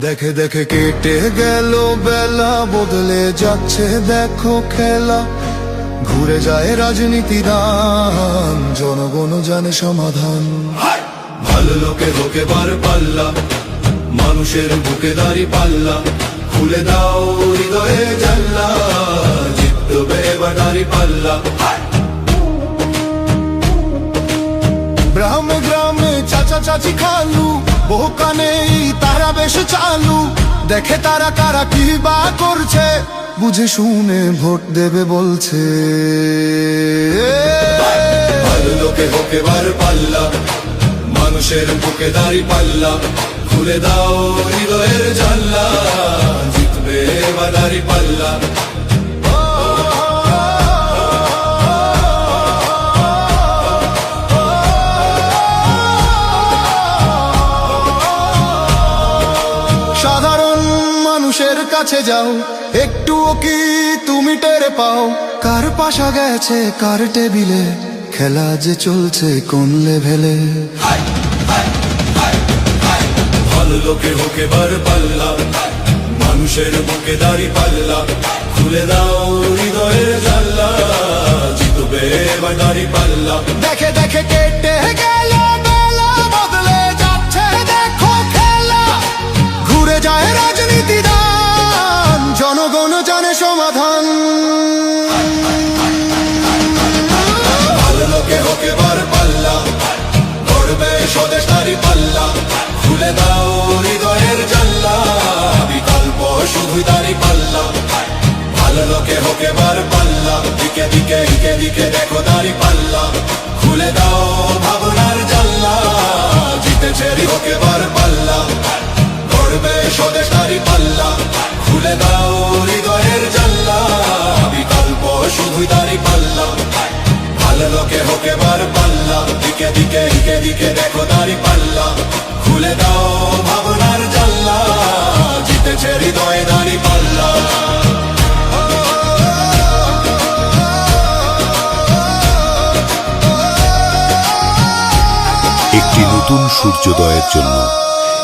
দেখে দেখে কেটে গেল বেলা, বদলে যাচ্ছে দেখো খেলা। ঘুরে যায় রাজনীতি দান, জনগণ জানে সমাধান। ভালো লোকে হোকে বার পাল্লা, মানুষের বুকে দাঁড়ি পাল্লা। খুলে দাও হৃদয়ে জানলা, জিতবে এবার দাঁড়ি পাল্লা। গ্রামে গ্রামে চাচা চাচি খালু, বহু কানে তারা বেশ চালু। দেখে তারা কারা কি বা করছে, বুঝে শুনে ভোট দেবে বলছে। ভালো লোকে হোকে বার পাল্লা, মানুষের বুকে দাঁড়ি পাল্লা। খুলে দাও হৃদয়ের জানলা, জিতবে এবার দাঁড়ি পাল্লা। সাধারণ মানুষের কাছে যাও, একটুও কি তুমি টের পাও? কার পাশা গেছে কার টেবিলে, খেলা যে চলছে কোন লেভেলে। ভালো লোকে হোকে বার পাল্লা, মানুষের বুকে দাঁড়ি পাল্লা। খুলে দাও হৃদয়ের জানলা, জিতবে এবার দাঁড়ি পাল্লা। দেখে দেখে কেটে গেল বেলা, বদলে যাচ্ছে দেখো খেলা। ঘুরে যায় রাজনীতি দান, জনগণ জানে সমাধান। ভালো লোকে হোকে বার পাল্লা, গড়বে স্বদেশ দাঁড়ি পাল্লা। খুলে দাও হৃদয়ের জানলা, বিকল্প শুধুই দাঁড়ি পাল্লা। ভালো লোকে হোকে বার পাল্লা, দিকে দিকে দিকে দিকে দেখো দাঁড়ি পাল্লা। খুলে দাও ভাবনার জানলা, জিতেছে হোকে বার পাল্লা। গড়বে স্বদেশ দাঁড়ি পাল্লা। খুলে দাও হৃদয়ের জানলা, বিকল্প শুধুই দাঁড়ি পাল্লা। ভালো লোকে হোকে বার পাল্লা, দিকে দিকে দিকে দিকে দেখো দাঁড়ি পাল্লা। খুলে দাও ভাবনার জানলা, জিতেছে হৃদয়ে দাঁড়ি পাল্লা। একটি নতুন সূর্যোদয়ের জন্য,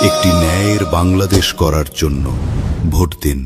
একটি ন্যায়ের বাংলাদেশ করার জন্য ভোট দিন।